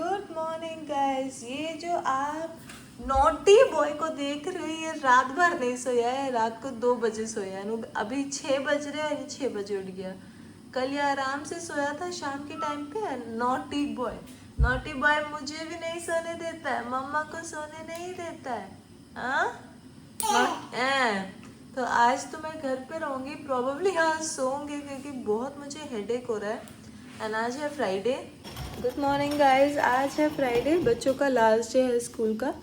Good morning guys. ये जो आप नॉटी बॉय को देख रहे हो ये रात भर नहीं सोया है, रात को 2 बजे सोया है। अभी 6 बज रहे हैं, 6 बजे उठ गया। कल ये आराम से सोया था शाम के टाइम पे। नॉटी बॉय, नॉटी बॉय मुझे भी नहीं सोने देता है, मम्मा को सोने नहीं देता है। तो आज तो मैं घर पे रहूंगी, प्रॉब्लली आज सोऊंगी क्योंकि बहुत मुझे हेडेक हो रहा है। एंड आज है फ्राइडे। गुड मॉर्निंग गाइस, आज है फ्राइडे, बच्चों का लास्ट डे है स्कूल का।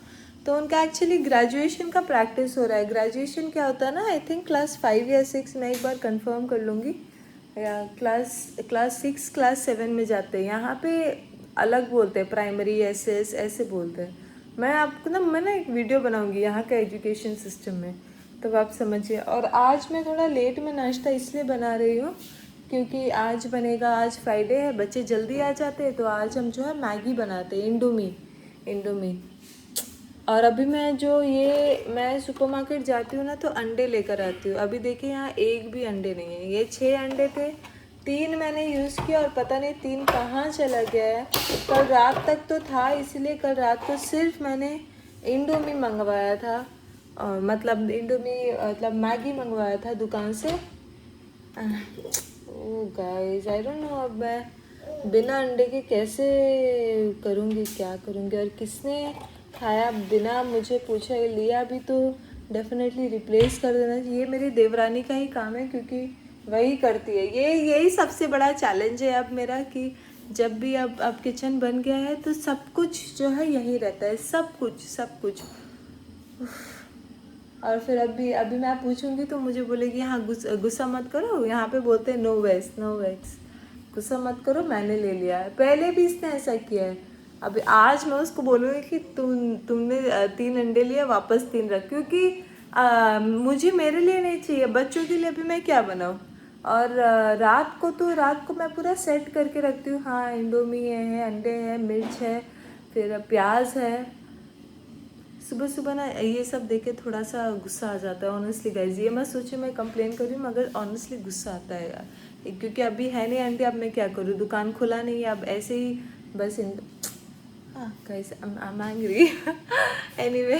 तो उनका एक्चुअली ग्रेजुएशन का प्रैक्टिस हो रहा है। ग्रेजुएशन क्या होता है ना, आई थिंक क्लास 5 या 6, मैं एक बार कंफर्म कर लूँगी, या क्लास 6 क्लास 7 में जाते हैं। यहाँ पे अलग बोलते हैं, प्राइमरी एसएस ऐसे बोलते हैं। मैं ना एक वीडियो बनाऊँगी यहाँ का एजुकेशन सिस्टम में, तब आप समझिए। और आज मैं थोड़ा लेट में नाश्ता इसलिए बना रही हूँ क्योंकि आज बनेगा, आज फ्राइडे है, बच्चे जल्दी आ जाते हैं, तो आज हम जो है मैगी बनाते हैं, इंडोमी। और अभी मैं सुपरमार्केट जाती हूँ ना, तो अंडे लेकर आती हूँ। अभी देखिए यहाँ एक भी अंडे नहीं है। ये 6 अंडे थे, 3 मैंने यूज़ किया और पता नहीं 3 कहाँ चला गया है। कल रात तक तो था, इसलिए कल रात को सिर्फ मैंने इंडोमी मंगवाया था, मतलब मैगी मंगवाया था दुकान से। ओह गाइस, आई डोंट नो अब मैं बिना अंडे के कैसे करूँगी, क्या करूँगी। और किसने खाया बिना मुझे पूछे लिया भी तो डेफिनेटली रिप्लेस कर देना चाहिए। ये मेरी देवरानी का ही काम है क्योंकि वही करती है। यही सबसे बड़ा चैलेंज है अब मेरा कि जब भी अब किचन बन गया है तो सब कुछ जो है यही रहता है, सब कुछ। और फिर अभी मैं पूछूंगी तो मुझे बोलेगी हाँ गुस्सा मत करो, यहाँ पे बोलते हैं नो वेक्स, गुस्सा मत करो, मैंने ले लिया है। पहले भी इसने ऐसा किया है। अभी आज मैं उसको बोलूँगी कि तुमने 3 अंडे लिए, वापस 3 रख, क्योंकि मुझे मेरे लिए नहीं चाहिए, बच्चों के लिए भी मैं क्या बनाऊँ। और रात को मैं पूरा सेट करके रखती हूँ। हाँ, इंडोमी है, अंडे है, मिर्च है, फिर प्याज है। सुबह ना ये सब देख के थोड़ा सा गुस्सा आ जाता है ऑनेस्टली गाइज। ये मैं सोचे मैं कंप्लेन कर रही हूँ, मगर ऑनेस्टली गुस्सा आता है यार, क्योंकि अभी है नहीं आंटी, अब मैं क्या करूँ, दुकान खुला नहीं है, अब ऐसे ही बस guys I am angry. Anyway,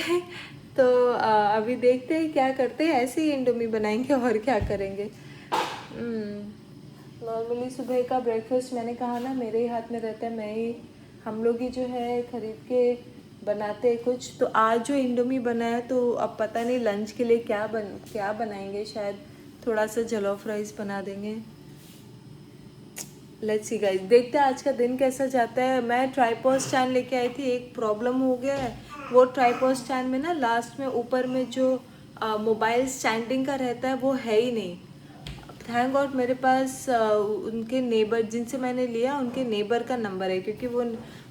तो अभी देखते हैं क्या करते हैं, ऐसे ही इंडोमी बनाएंगे और क्या करेंगे। नॉर्मली सुबह का ब्रेकफास्ट मैंने कहा ना मेरे ही हाथ में रहता है, हम लोग ही जो है खरीद के बनाते हैं कुछ। तो आज जो इंडोमी बना है, तो अब पता नहीं लंच के लिए क्या बनाएंगे, शायद थोड़ा सा जॉलोफ राइस बना देंगे। लेट्स सी गाइस, देखते हैं आज का दिन कैसा जाता है। मैं ट्राइपॉड स्टैंड लेके आई थी, एक प्रॉब्लम हो गया है। वो ट्राइपॉड स्टैंड में ना लास्ट में ऊपर में जो मोबाइल स्टैंडिंग का रहता है वो है ही नहीं। थैंक गॉड मेरे पास उनके नेबर जिनसे मैंने लिया, उनके नेबर का नंबर है, क्योंकि वो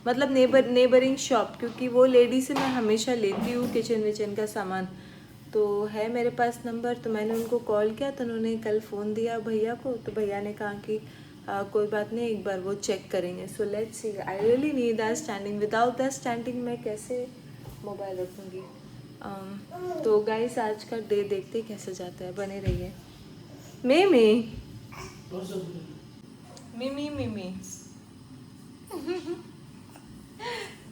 मतलब नेबरिंग शॉप, क्योंकि वो लेडी से मैं हमेशा लेती हूँ किचन विचन का सामान, तो है मेरे पास नंबर। तो मैंने उनको कॉल किया, तो उन्होंने कल फ़ोन दिया भैया को, तो भैया ने कहा कि कोई बात नहीं, एक बार वो चेक करेंगे। So let's see, I really need that standing, without that standing मैं कैसे मोबाइल रखूँगी। तो गाइस आज का डे देखते कैसे जाता है, बने रहिए। Mimi. Mimi.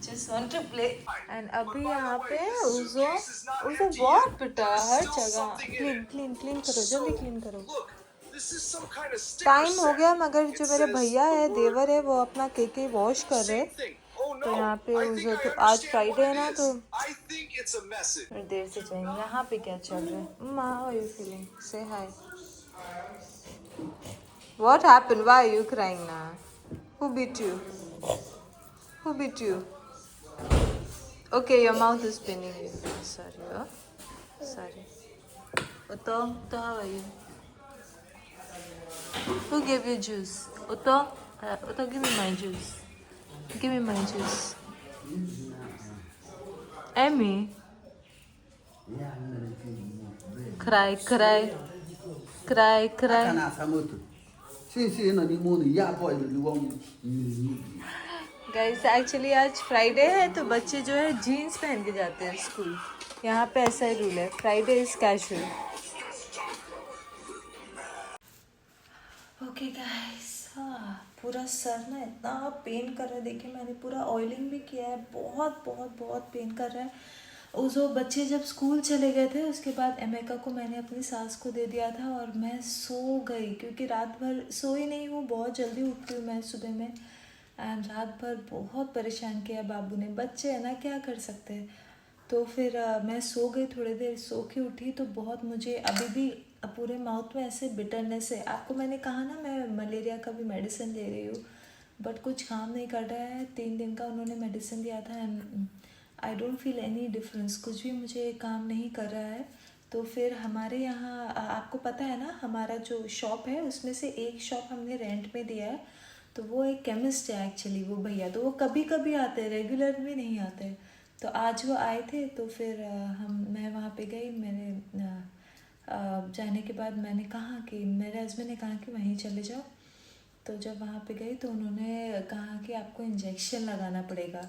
Just want to play. And अभी यहाँ पे उसे बहुत पिटा हर जगह। क्लीन करो, जल्दी क्लीन करो। टाइम हो गया, मगर जो मेरे भैया है, देवर है, वो अपना केके वॉश कर रहे। तो यहाँ पे उसे तो आज फ्राइडे है ना, तो देर से जाएंगे। यहाँ पे क्या चल रहा है? माँ, how are you feeling? Say hi. What happened? Why are you crying now? Who beat you? Who beat you? Okay, your mouth is spinning. Sorry, oh? Sorry. Otto, how are you? Who gave you juice? Otto, give me my juice. Give me my juice. Emmy? Cry. Guys actually आज Friday है, तो बच्चे जो है jeans पहन के जाते हैं स्कूल। यहाँ पे ऐसा ही रूल है, Friday is casual. Okay guys, पूरा सर ना इतना पेन कर रहा है। देखिए मैंने पूरा ऑयलिंग भी किया है, बहुत बहुत बहुत पेन कर रहा है। उस वो बच्चे जब स्कूल चले गए थे उसके बाद एमेका को मैंने अपनी सास को दे दिया था और मैं सो गई, क्योंकि रात भर सोई नहीं हूँ, बहुत जल्दी उठती हूँ मैं सुबह में। एंड रात भर बहुत परेशान किया बाबू ने, बच्चे है ना क्या कर सकते हैं। तो फिर मैं सो गई, थोड़ी देर सो के उठी तो बहुत मुझे अभी भी पूरे माउथ में ऐसे बिटरनेस है। आपको मैंने कहा ना मैं मलेरिया का भी मेडिसिन ले रही हूँ, बट कुछ काम नहीं कर रहा है। 3 दिन का उन्होंने मेडिसिन दिया था and I don't feel any difference, कुछ भी मुझे काम नहीं कर रहा है। तो फिर हमारे यहाँ आपको पता है ना हमारा जो शॉप है उसमें से एक शॉप हमने रेंट में दिया है। तो वो एक केमिस्ट है एक्चुअली वो भैया, तो वो कभी कभी आते हैं, रेगुलर भी नहीं आते। तो आज वो आए थे तो फिर मैं वहाँ पे गई। मैंने जाने के बाद मैंने कहा कि मेरे हस्बैंड ने कहा कि वहीं चले जाओ। तो जब वहाँ पे गई तो उन्होंने कहा कि आपको इंजेक्शन लगाना पड़ेगा,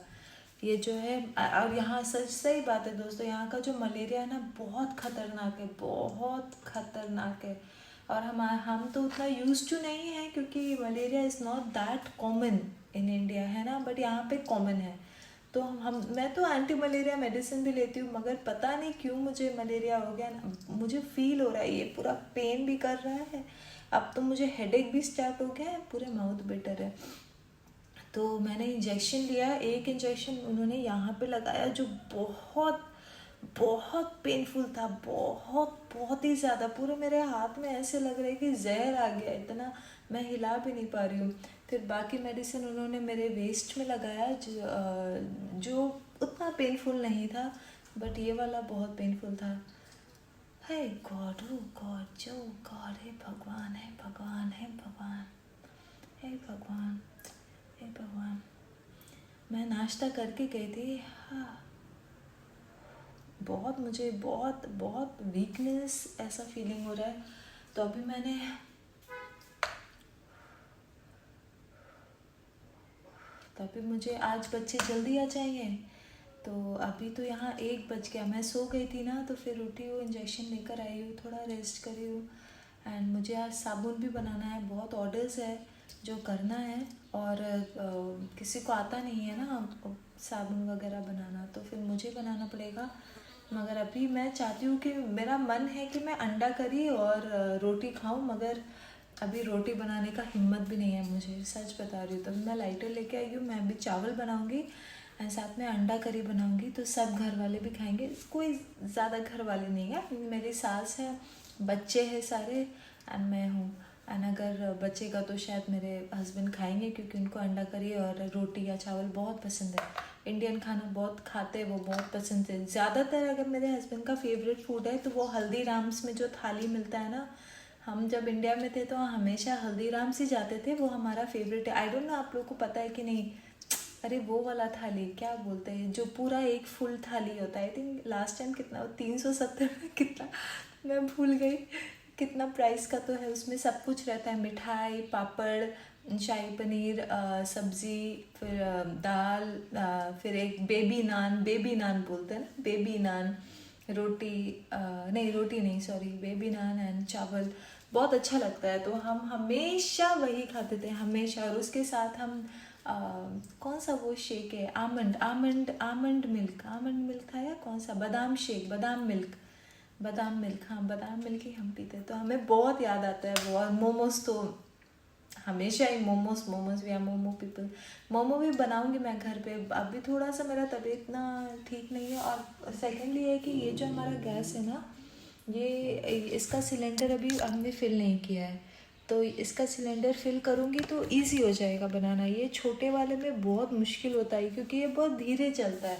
ये जो है। और यहाँ सही बात है दोस्तों, यहाँ का जो मलेरिया है ना बहुत ख़तरनाक है, बहुत ख़तरनाक है। और हम तो उतना यूज टू नहीं है, क्योंकि malaria is not that common in India, है ना, बट यहाँ पे कॉमन है। तो मैं तो एंटी मलेरिया मेडिसिन भी लेती हूँ, मगर पता नहीं क्यों मुझे मलेरिया हो गया। मुझे फील हो रहा है, ये पूरा पेन भी कर रहा है, अब तो मुझे हेडेक भी स्टार्ट हो गया है, पूरे माउथ बिटर है। तो मैंने इंजेक्शन लिया, एक इंजेक्शन उन्होंने यहाँ पे लगाया जो बहुत बहुत पेनफुल था, बहुत बहुत ही ज़्यादा। पूरे मेरे हाथ में ऐसे लग रहा है कि जहर आ गया, इतना मैं हिला भी नहीं पा रही हूँ। फिर बाकी मेडिसिन उन्होंने मेरे वेस्ट में लगाया जो उतना पेनफुल नहीं था, बट ये वाला बहुत पेनफुल था। हे गॉड, ओ गॉड, जो गॉड है भगवान, है भगवान, है भगवान, हे भगवान, हे भगवान। मैं नाश्ता करके गई थी, हाँ, बहुत मुझे बहुत बहुत वीकनेस ऐसा फीलिंग हो रहा है। तो अभी मैंने मुझे आज बच्चे जल्दी आ जाएंगे, तो अभी तो यहाँ 1 बज गया। मैं सो गई थी ना, तो फिर उठी हूँ, इंजेक्शन लेकर आई हूँ, थोड़ा रेस्ट करी हूँ। एंड मुझे आज साबुन भी बनाना है, बहुत ऑर्डर्स है जो करना है, और किसी को आता नहीं है ना साबुन वगैरह बनाना, तो फिर मुझे बनाना पड़ेगा। मगर अभी मैं चाहती हूँ कि मेरा मन है कि मैं अंडा करी और रोटी खाऊं, मगर अभी रोटी बनाने का हिम्मत भी नहीं है मुझे, सच बता रही हूँ। तो मैं लाइटर लेके आई हूँ, मैं भी चावल बनाऊँगी एंड साथ में अंडा करी बनाऊँगी, तो सब घर वाले भी खाएंगे। कोई ज़्यादा घर वाले नहीं है, मेरी सास है, बच्चे हैं सारे, एंड मैं हूँ। एंड अगर बचेगा तो शायद मेरे हस्बैंड खाएंगे, क्योंकि उनको अंडा करी और रोटी या चावल बहुत पसंद है। इंडियन खाना बहुत खाते हैं, वो बहुत पसंद है। ज़्यादातर अगर मेरे हस्बैंड का फेवरेट फूड है तो वो हल्दीराम्स में जो थाली मिलता है ना, हम जब इंडिया में थे तो हमेशा हल्दीराम्स ही जाते थे, वो हमारा फेवरेट है। आई डोंट नो आप लोगों को पता है कि नहीं। अरे वो वाला थाली क्या बोलते हैं, जो पूरा एक फुल थाली होता है। आई थिंक लास्ट टाइम कितना 370 में कितना, मैं भूल गई कितना प्राइस का तो है। उसमें सब कुछ रहता है, मिठाई, पापड़, शाही पनीर, सब्जी, फिर दाल, फिर एक बेबी नान बोलते हैं ना, बेबी नान, रोटी, नहीं रोटी नहीं सॉरी, बेबी नान एंड चावल, बहुत अच्छा लगता है। तो हम हमेशा वही खाते थे, हमेशा। और उसके साथ हम कौन सा वो शेक है, आमंड मिल्क था, या कौन सा, बादाम शेक, बादाम मिल्क, हाँ बादाम मिल्क ही हम पीते। तो हमें बहुत याद आता है वो। और मोमोज तो हमेशा ही, momos we are momo people. Momo भी बनाऊंगी मैं घर पे। अभी थोड़ा सा मेरा तबीयत इतना ठीक नहीं है, और सेकेंडली है कि ये जो हमारा गैस है ना, ये इसका सिलेंडर अभी हमने फिल नहीं किया है, तो इसका सिलेंडर फिल करूँगी तो इजी हो जाएगा बनाना। ये छोटे वाले में बहुत मुश्किल होता है, क्योंकि ये बहुत धीरे चलता है,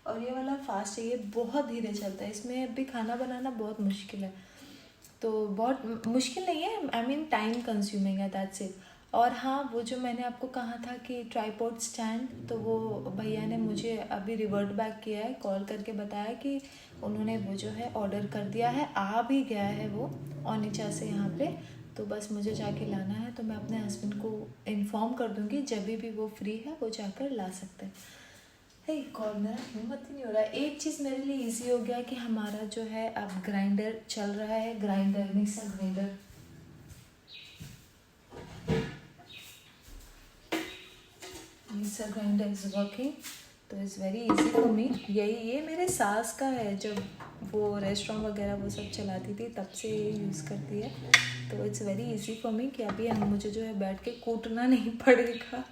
और ये वाला फास्ट है, ये बहुत धीरे चलता है। इसमें अभी खाना बनाना बहुत मुश्किल है, तो बहुत मुश्किल नहीं है, आई मीन टाइम कंज्यूमिंग है, दैट्स इट। और हाँ, वो जो मैंने आपको कहा था कि ट्राईपॉड स्टैंड, तो वो भैया ने मुझे अभी रिवर्ट बैक किया है, कॉल करके बताया कि उन्होंने वो जो है ऑर्डर कर दिया है, आ भी गया है वो ओनिचा से यहाँ पे। तो बस मुझे जाके लाना है, तो मैं अपने हस्बैंड को इन्फॉर्म कर दूँगी, जब भी वो फ्री है वो जाकर ला सकते हैं। हे गॉड, मेरा हिम्मत ही नहीं हो रहा है। एक चीज़ मेरे लिए इजी हो गया कि हमारा जो है अब ग्राइंडर चल रहा है, mixer grinder. Mixer grinder is working, तो is very easy for me. ये मेरे सास का है, जब वो रेस्टोरेंट वगैरह वो सब चलाती थी तब से यूज़ करती है, तो इट्स वेरी इजी फॉर मी कि अभी मुझे जो है बैठ के कूटना नहीं पड़ेगा।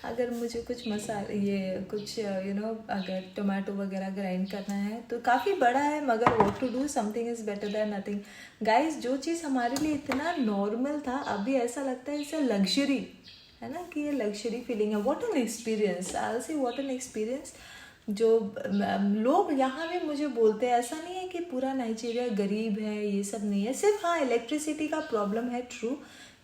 अगर मुझे कुछ मसाले ये कुछ अगर टोमेटो वगैरह ग्राइंड करना है तो काफ़ी बड़ा है, मगर what to do, something is better than nothing. Guys, जो चीज़ हमारे लिए इतना नॉर्मल था अभी ऐसा लगता है इसे लग्जरी है ना, कि ये लग्जरी फीलिंग है। व्हाट एन एक्सपीरियंस, आई से व्हाट एन एक्सपीरियंस। जो लोग यहाँ भी मुझे बोलते हैं, ऐसा नहीं है कि पूरा नाइजीरिया गरीब है, ये सब नहीं है, सिर्फ हाँ इलेक्ट्रिसिटी का प्रॉब्लम है, ट्रू।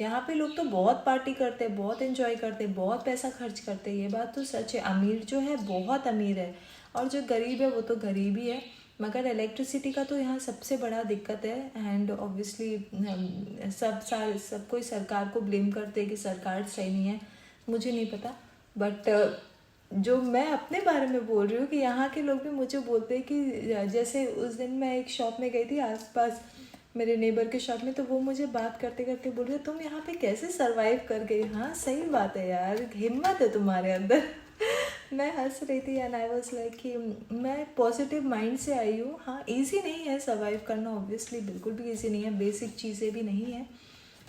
यहाँ पे लोग तो बहुत पार्टी करते हैं, बहुत एंजॉय करते हैं, बहुत पैसा खर्च करते हैं, ये बात तो सच है। अमीर जो है बहुत अमीर है और जो गरीब है वो तो गरीब ही है, मगर इलेक्ट्रिसिटी का तो यहाँ सबसे बड़ा दिक्कत है। एंड ऑब्वियसली सब कोई सरकार को ब्लेम करते हैं कि सरकार सही नहीं है, मुझे नहीं पता, बट जो मैं अपने बारे में बोल रही हूँ कि यहाँ के लोग भी मुझे बोलते हैं कि जैसे उस दिन मैं एक शॉप में गई थी आसपास मेरे नेबर के शॉप में, तो वो मुझे बात करते करते बोल रहे तुम यहाँ पे कैसे सरवाइव कर गई। हाँ सही बात है यार, हिम्मत है तुम्हारे अंदर। मैं हंस रही थी एंड आई वाज लाइक कि मैं पॉजिटिव माइंड से आई हूँ। हाँ ईजी नहीं है सर्वाइव करना, ऑब्वियसली बिल्कुल भी ईजी नहीं है, बेसिक चीज़ें भी नहीं है,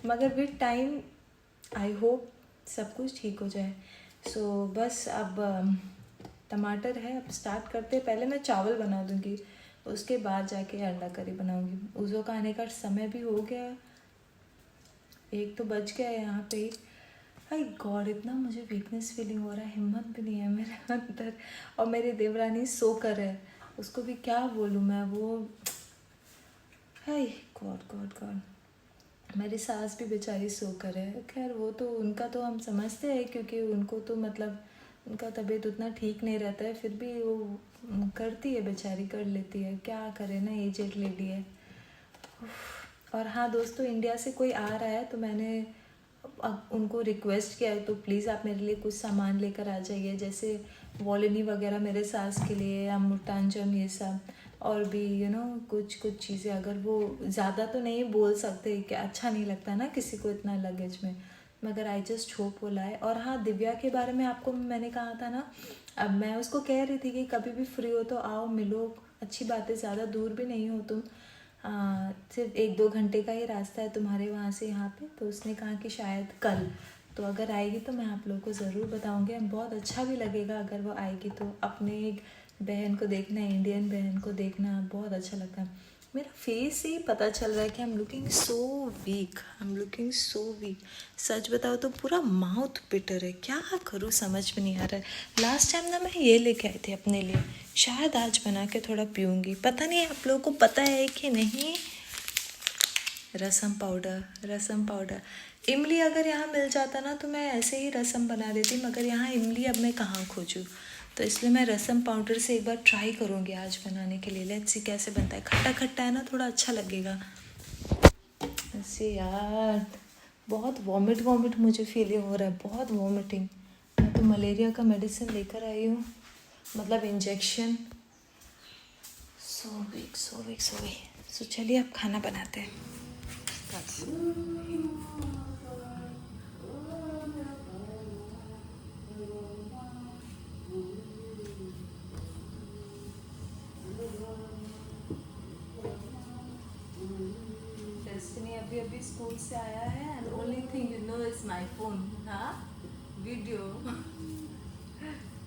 मगर विद टाइम आई होप सब कुछ ठीक हो जाए। सो बस अब टमाटर है, अब स्टार्ट करते। पहले मैं चावल बना दूँगी, उसके बाद जाके अंडा करी बनाऊँगी। उज़ो का आने का समय भी हो गया, 1 तो बज गया है यहाँ पे। हाय गॉड, इतना मुझे वीकनेस फीलिंग हो रहा है, हिम्मत भी नहीं है मेरे अंदर। और मेरी देवरानी सोकर है, उसको भी क्या बोलूँ मैं, वो हाय गॉड गॉड गॉड। मेरी सास भी बेचारी सोकर है, खैर वो तो उनका तो हम समझते हैं, क्योंकि उनको तो मतलब उनका तबीयत उतना ठीक नहीं रहता है, फिर भी वो करती है बेचारी, कर लेती है, क्या करे ना, एजेड लेडी है। और हाँ दोस्तों, इंडिया से कोई आ रहा है तो मैंने अब उनको रिक्वेस्ट किया है तो प्लीज़ आप मेरे लिए कुछ सामान लेकर आ जाइए, जैसे वॉलिनी वगैरह मेरे सास के लिए, या मुटांजम, ये सब, और भी कुछ चीज़ें। अगर वो ज़्यादा तो नहीं बोल सकते कि अच्छा नहीं लगता ना किसी को इतना लगेज में, मगर आई जस्ट होप वो लाए। और हाँ, दिव्या के बारे में आपको मैंने कहा था ना, अब मैं उसको कह रही थी कि कभी भी फ्री हो तो आओ मिलो, अच्छी बात है, ज़्यादा दूर भी नहीं हो तुम, सिर्फ 1-2 घंटे का ही रास्ता है तुम्हारे वहाँ से यहाँ पे। तो उसने कहा कि शायद कल, तो अगर आएगी तो मैं आप लोगों को ज़रूर बताऊँगी, बहुत अच्छा भी लगेगा अगर वो आएगी तो। अपने एक बहन को देखना, इंडियन बहन को देखना बहुत अच्छा लगता है। मेरा फेस से ही पता चल रहा है कि I am looking so weak, I am looking so weak. सच बताओ तो पूरा माउथ बिटर है, क्या करूँ समझ में नहीं आ रहा है। लास्ट टाइम ना मैं ये लेके आई थी अपने लिए, शायद आज बना के थोड़ा पीऊँगी, पता नहीं आप लोगों को पता है कि नहीं। रसम पाउडर, इमली अगर यहाँ मिल जाता ना तो मैं ऐसे ही रसम बना देती, मगर यहाँ इमली अब मैं कहाँ खोजूँ, तो इसलिए मैं रसम पाउडर से एक बार ट्राई करूँगी आज बनाने के लिए। लेट्स सी कैसे बनता है, खट्टा खट्टा है ना, थोड़ा अच्छा लगेगा। ऐसे यार बहुत वॉमिट मुझे फीलिंग हो रहा है, बहुत वॉमिटिंग। मैं तो मलेरिया का मेडिसिन लेकर आई हूँ, मतलब इंजेक्शन। So weak. सो चलिए अब खाना बनाते हैं। अभी स्कूल से आया है and only thing you know is my phone. हाँ वीडियो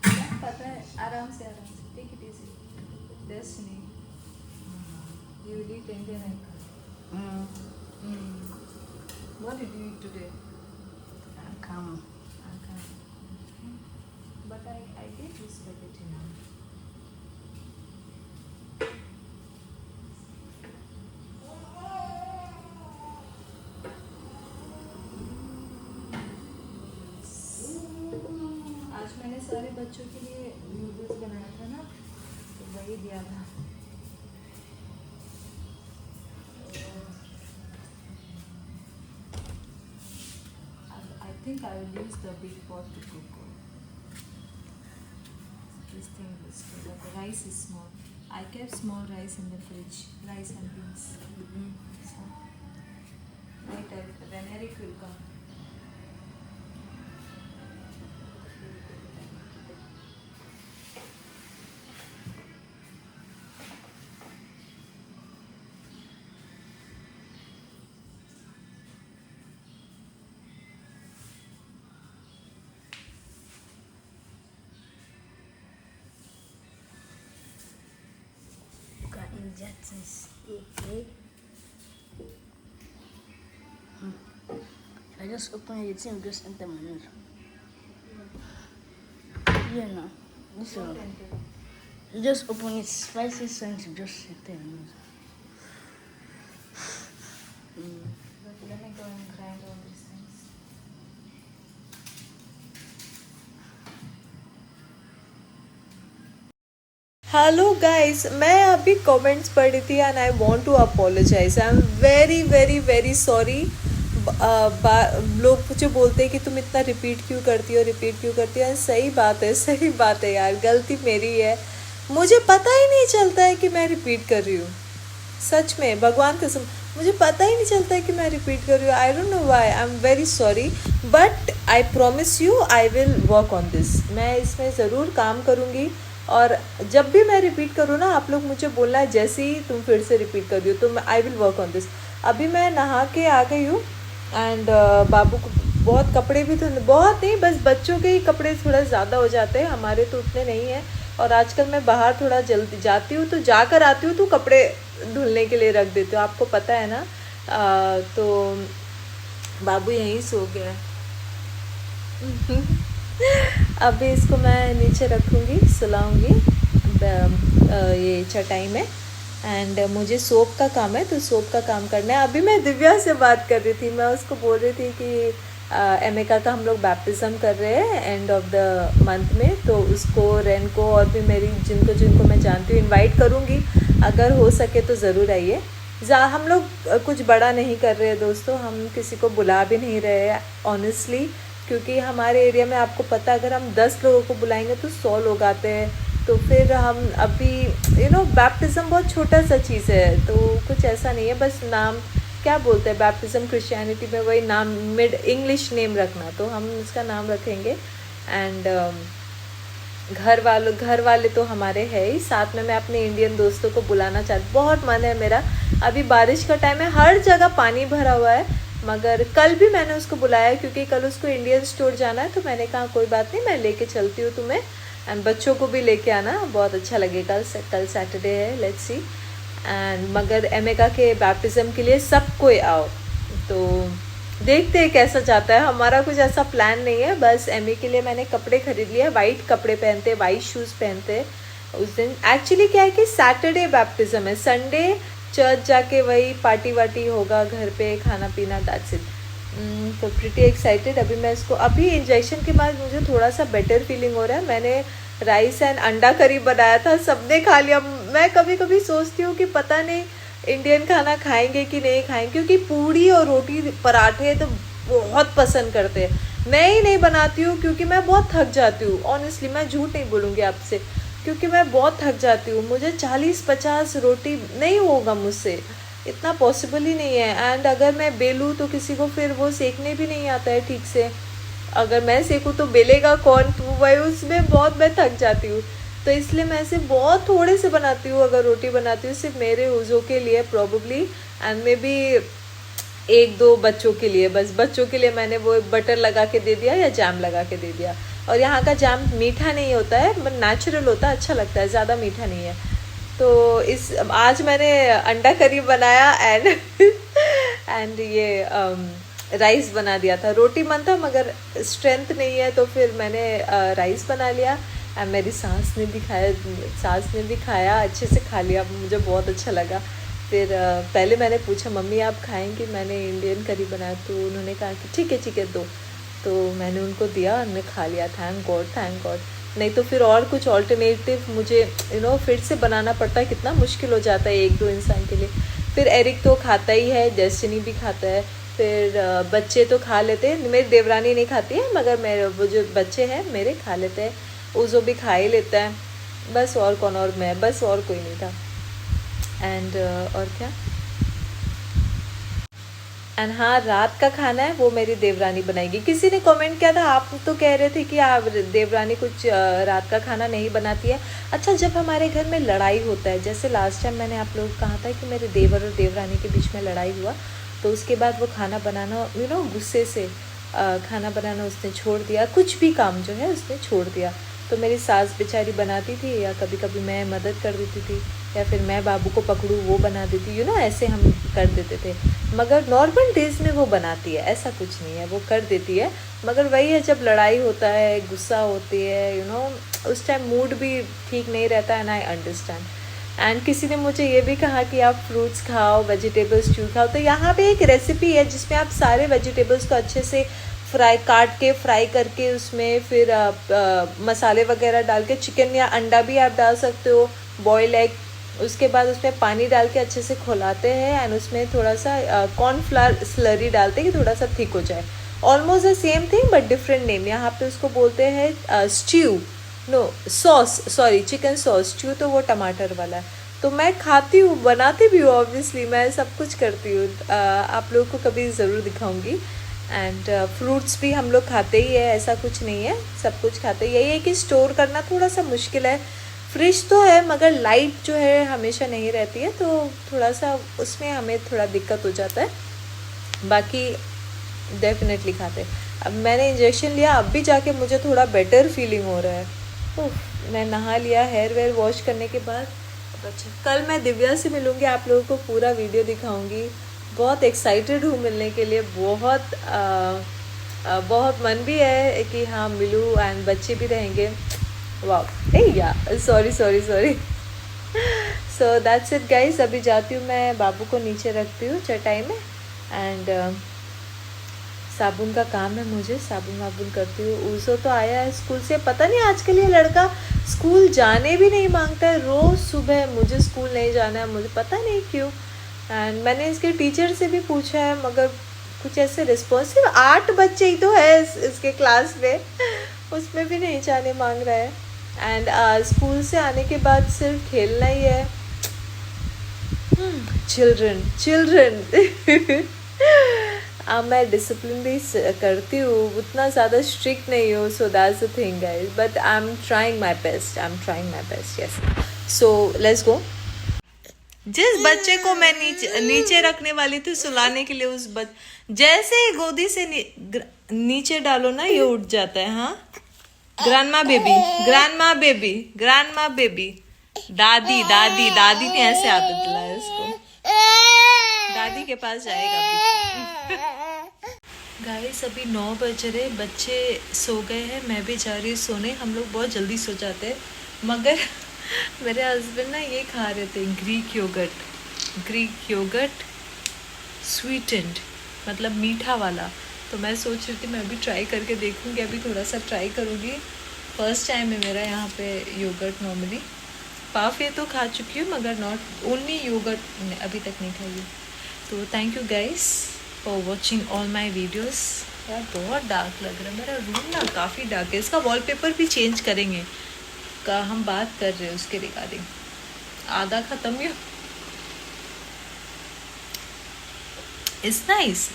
क्या पता है, आराम से take it easy. Destiny you will eat Indian egg. What did you eat today? Come. But I did this spaghetti now. आज मैंने सारे बच्चों के लिए नूडल्स बनाया था ना, तो वही दिया था। I think I will use the big pot to cook. This thing is good, but the rice is small. I kept small rice in the fridge, rice and beans. So, right when Eric will come. that is okay. I just open it, the thing just enter my nose. Yeah, no. This one. You just open it, spicy scent just enter your nose. Let me go and grind all these things. Hello guys, मैं अभी comments पढ़ रही थी and I want to apologise. I am very very very sorry. लोग मुझे बोलते हैं कि तुम इतना रिपीट क्यों करती हो. सही बात है यार, गलती मेरी है. मुझे पता ही नहीं चलता है कि मैं रिपीट कर रही हूँ. सच में, भगवान कसम, मुझे पता ही नहीं चलता है कि मैं रिपीट कर रही हूँ. I don't know why. I am very sorry, but I promise you I will work on this. मैं इसमें ज़रूर काम करूँगी. और जब भी मैं रिपीट करूँ ना, आप लोग मुझे बोलना है जैसे ही तुम फिर से रिपीट कर रही हो, तो I will work on this. अभी मैं नहा के आ गई हूँ एंड बाबू को बहुत कपड़े भी धुलने, बहुत नहीं, बस बच्चों के ही कपड़े थोड़ा ज़्यादा हो जाते हैं, हमारे तो उतने नहीं हैं. और आजकल मैं बाहर थोड़ा जल्दी जाती हूँ, तो जाकर आती हूँ तो कपड़े धुलने के लिए रख देती हूँ, आपको पता है ना. तो बाबू यहीं सो गया है. अभी इसको मैं नीचे रखूँगी, सुलाऊँगी ये चटाई में. एंड मुझे सोप का काम है, तो सोप का काम करना है. अभी मैं दिव्या से बात कर रही थी, मैं उसको बोल रही थी कि एमिका का हम लोग बैप्टिज़म कर रहे हैं एंड ऑफ द मंथ में, तो उसको, रेन को और भी मेरी जिनको मैं जानती हूँ इनवाइट करूँगी. अगर हो सके तो ज़रूर आइए. हम लोग कुछ बड़ा नहीं कर रहे हैं दोस्तों, हम किसी को बुला भी नहीं रहे हैं ऑनेस्टली, क्योंकि हमारे एरिया में आपको पता है, अगर हम 10 लोगों को बुलाएंगे तो 100 लोग आते हैं. तो फिर हम अभी बैप्टिज़म बहुत छोटा सा चीज़ है, तो कुछ ऐसा नहीं है. बस नाम क्या बोलते हैं बैप्टिज़म क्रिश्चियनिटी में, वही नाम, मिड इंग्लिश नेम रखना, तो हम इसका नाम रखेंगे. एंड घर वाले तो हमारे है ही, साथ में मैं अपने इंडियन दोस्तों को बुलाना चाहती, बहुत मन है मेरा. अभी बारिश का टाइम है, हर जगह पानी भरा हुआ है, मगर कल भी मैंने उसको बुलाया क्योंकि कल उसको इंडियन स्टोर जाना है, तो मैंने कहा कोई बात नहीं, मैं लेके चलती हूँ तुम्हें. एंड बच्चों को भी लेके आना, बहुत अच्छा लगेगा. कल सैटरडे है, लेट्स सी. एंड मगर एमिका के बैप्टिज़म के लिए सब कोई आओ, तो देखते हैं कैसा जाता है. हमारा कुछ ऐसा प्लान नहीं है, बस एमी के लिए मैंने कपड़े खरीद लिए. वाइट कपड़े पहनते, वाइट शूज़ पहनते उस दिन. एक्चुअली क्या है कि सैटरडे बैप्टिज़म है, संडे चर्च जाके वही पार्टी वार्टी होगा, घर पे खाना पीना, दैट्स इट. तो प्रिटी एक्साइटेड. अभी मैं इसको, अभी इंजेक्शन के बाद मुझे थोड़ा सा बेटर फीलिंग हो रहा है. मैंने राइस एंड अंडा करी बनाया था, सबने खा लिया. मैं कभी कभी सोचती हूँ कि पता नहीं इंडियन खाना खाएंगे कि नहीं खाएंगे, क्योंकि पूड़ी और रोटी पराठे तो बहुत पसंद करते हैं. मैं ही नहीं बनाती हूँ क्योंकि मैं बहुत थक जाती हूँ. ऑनेस्टली मैं झूठ नहीं बोलूँगी आपसे, क्योंकि मैं बहुत थक जाती हूँ. मुझे 40-50 रोटी नहीं होगा मुझसे, इतना पॉसिबल ही नहीं है. एंड अगर मैं बेलूँ तो किसी को फिर वो सेकने भी नहीं आता है ठीक से. अगर मैं सेकूँ तो बेलेगा कौन, तो वही उसमें बहुत मैं थक जाती हूँ. तो इसलिए मैं ऐसे बहुत थोड़े से बनाती हूँ. अगर रोटी बनाती हूँ सिर्फ मेरे उज़ों के लिए प्रॉबली, एंड मे बी 1-2 बच्चों के लिए. बस बच्चों के लिए मैंने वो बटर लगा के दे दिया या जैम लगा के दे दिया. और यहाँ का जैम मीठा नहीं होता है, बट नेचुरल होता है, अच्छा लगता है, ज़्यादा मीठा नहीं है. तो आज मैंने अंडा करी बनाया एंड ये राइस बना दिया था. रोटी मन था मगर स्ट्रेंथ नहीं है, तो फिर मैंने राइस बना लिया. एंड मेरी सास ने भी खाया, अच्छे से खा लिया, मुझे बहुत अच्छा लगा. फिर पहले मैंने पूछा मम्मी आप खाएंगी, मैंने इंडियन करी बनाया, तो उन्होंने कहा कि ठीक है दो. तो मैंने उनको दिया, उन्होंने खा लिया. Thank God. नहीं तो फिर और कुछ ऑल्टरनेटिव मुझे फिर से बनाना पड़ता है, कितना मुश्किल हो जाता है 1-2 इंसान के लिए. फिर एरिक तो खाता ही है, डेस्टिनी भी खाता है, फिर बच्चे तो खा लेते हैं. मेरी देवरानी नहीं खाती है, मगर मेरे वो जो बच्चे हैं मेरे खा लेते हैं. उज़ो भी खा ही लेता है. बस और कौन, और मैं, बस और कोई नहीं था. एंड और क्या. एंड हाँ, रात का खाना है वो मेरी देवरानी बनाएगी. किसी ने कमेंट किया था, आप तो कह रहे थे कि आप देवरानी कुछ रात का खाना नहीं बनाती है. अच्छा, जब हमारे घर में लड़ाई होता है, जैसे लास्ट टाइम मैंने आप लोगों को कहा था कि मेरे देवर और देवरानी के बीच में लड़ाई हुआ, तो उसके बाद वो खाना बनाना गुस्से से खाना बनाना उसने छोड़ दिया. कुछ भी काम जो है उसने छोड़ दिया. तो मेरी सास बेचारी बनाती थी, या कभी कभी मैं मदद कर देती थी. या फिर मैं बाबू को पकड़ूँ वो बना देती, ऐसे हम कर देते थे। मगर नॉर्मल डेज में वो बनाती है, ऐसा कुछ नहीं है, वो कर देती है। मगर वही है, जब लड़ाई होता है, गुस्सा होती है, उस टाइम मूड भी ठीक नहीं रहता है, एंड आई अंडरस्टैंड। एंड किसी ने मुझे ये भी कहा कि आप फ्रूट्स खाओ, वेजिटेबल स्ट्यू खाओ, तो यहाँ पे एक रेसिपी है जिसमें आप सारे वेजिटेबल्स को अच्छे से फ्राई करके उसमें फिर मसाले वगैरह डाल के, चिकन या अंडा भी आप डाल सकते हो, बॉयल एग, उसके बाद उसमें पानी डाल के अच्छे से खौलाते हैं, एंड उसमें थोड़ा सा कॉर्नफ्लावर स्लरी डालते हैं कि थोड़ा सा थिक हो जाए। Almost the same thing but different name. यहाँ पे उसको बोलते हैं stew, no sauce, sorry chicken sauce. Stew तो वो टमाटर वाला है। तो मैं खाती हूँ, बनाती भी हूँ, ऑब्वियसली मैं सब कुछ करती हूँ। आप लोगों को कभी ज़रूर दिखाऊंगी। एंड फ्रूट्स भी हम लोग खाते ही है, ऐसा कुछ नहीं है, सब कुछ खाते ही। यही है कि स्टोर करना थोड़ा सा मुश्किल है। फ्रिज तो है मगर लाइट जो है हमेशा नहीं रहती है, तो थोड़ा सा उसमें हमें थोड़ा दिक्कत हो जाता है। बाकी डेफिनेटली खाते। अब मैंने इंजेक्शन लिया, अब भी जाके मुझे थोड़ा बेटर फीलिंग हो रहा है। मैं नहा लिया, हेयर वेयर वॉश करने के बाद। अच्छा, कल मैं दिव्या से मिलूँगी, आप लोगों को पूरा वीडियो दिखाऊंगी। बहुत एक्साइटेड हूँ मिलने के लिए, बहुत मन भी है कि हाँ मिलूँ, एंड बच्चे भी रहेंगे। वाह, या sorry so that's it guys. अभी जाती हूँ मैं, बाबू को नीचे रखती हूँ चटाई में, एंड साबुन का काम है, मुझे साबुन वाबुन करती हूँ। ऊसो तो आया है स्कूल से, पता नहीं आजकल ये लड़का स्कूल जाने भी नहीं मांगता है। रोज़ सुबह मुझे स्कूल नहीं जाना है, मुझे पता नहीं क्यों। एंड मैंने इसके टीचर से भी पूछा है, मगर कुछ ऐसे रिस्पॉन्सिव, 8 बच्चे ही तो है इसके क्लास में, उसमें भी नहीं जाने मांग रहा है। एंड स्कूल से आने के बाद सिर्फ खेलना ही है। चिल्ड्रन अब मैं डिसिप्लिन भी करती हूँ, उतना ज़्यादा स्ट्रिक्ट नहीं हूँ, so that's the thing guys, but I am trying my best, yes. So let's go. जिस बच्चे को मैं नीचे रखने वाली थी सुलाने के लिए, जैसे ही गोदी से नीचे डालो ना, ये उठ जाता है। हाँ, ग्रैंडमा बेबी, दादी ने ऐसे आदत दिलाया इसको, दादी के पास जाएगा अभी। गाइस अभी 9 बज रहे, बच्चे सो गए हैं, मैं भी जा रही हूँ सोने। हम लोग बहुत जल्दी सो जाते हैं, मगर मेरे हस्बैंड ना ये खा रहे थे, ग्रीक योगर्ट स्वीटेंड, मतलब मीठा वाला। तो मैं सोच रही थी मैं भी ट्राई करके देखूंगी, अभी थोड़ा सा ट्राई करूंगी। फर्स्ट टाइम है मेरा यहाँ पे योगर्ट। नॉर्मली पाफे तो खा चुकी हूँ, मगर नॉट ओनली योगर्ट अभी तक नहीं खाई है। तो thank you guys for watching all my videos. यार बहुत डार्क लग रहा है मेरा रूम ना, काफ़ी डार्क है। इसका वॉलपेपर भी चेंज करेंगे, का हम बात कर रहे हैं उसके रिगार्डिंग। आधा ख़त्म ही इट्स नाइस,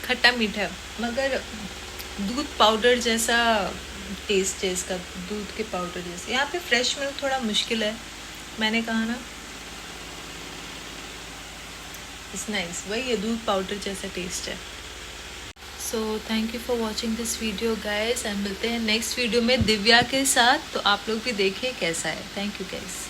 खट्टा मीठा, मगर दूध पाउडर जैसा टेस्ट है इसका, दूध के पाउडर जैसे। यहाँ पे फ्रेश मिल्क थोड़ा मुश्किल है, मैंने कहा ना। इट्स नाइस, वही है, दूध पाउडर जैसा टेस्ट है। So thank you for watching this video guys, and मिलते हैं नेक्स्ट वीडियो में दिव्या के साथ। तो आप लोग भी देखिए कैसा है। Thank you guys.